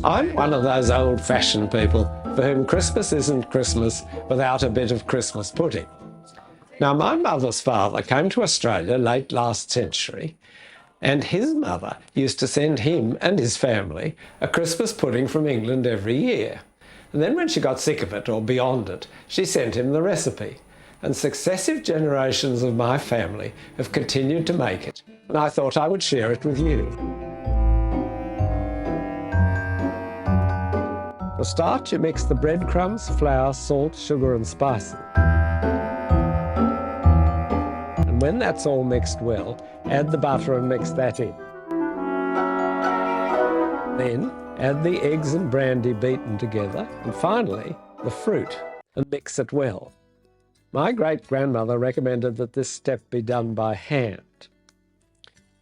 I'm one of those old-fashioned people for whom Christmas isn't Christmas without a bit of Christmas pudding. Now, my mother's father came to Australia late last century, and his mother used to send him and his family a Christmas pudding from England every year. And then when she got sick of it or beyond it, she sent him the recipe. And successive generations of my family have continued to make it. And I thought I would share it with you. For a start, you mix the breadcrumbs, flour, salt, sugar and spices. And when that's all mixed well, add the butter and mix that in. Then add the eggs and brandy beaten together, and finally the fruit, and mix it well. My great-grandmother recommended that this step be done by hand.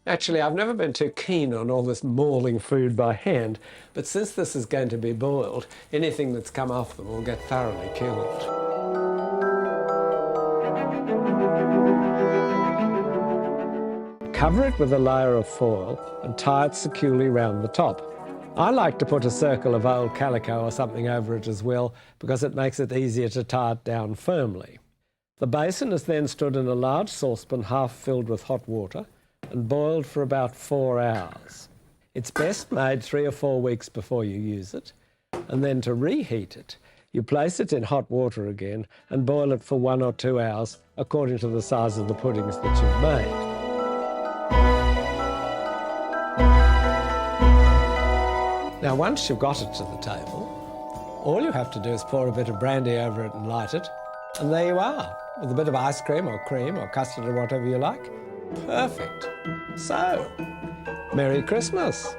Actually, I've never been too keen on all this mauling food by hand, but since this is going to be boiled, anything that's come off them will get thoroughly killed. Cover it with a layer of foil and tie it securely round the top. I like to put a circle of old calico or something over it as well because it makes it easier to tie it down firmly. The basin is then stood in a large saucepan half filled with hot water and boiled for about 4 hours. It's best made 3 or 4 weeks before you use it, and then to reheat it, you place it in hot water again and boil it for 1 or 2 hours according to the size of the puddings that you've made. Now, once you've got it to the table, all you have to do is pour a bit of brandy over it and light it, and there you are, with a bit of ice cream or custard or whatever you like. Perfect. So, Merry Christmas.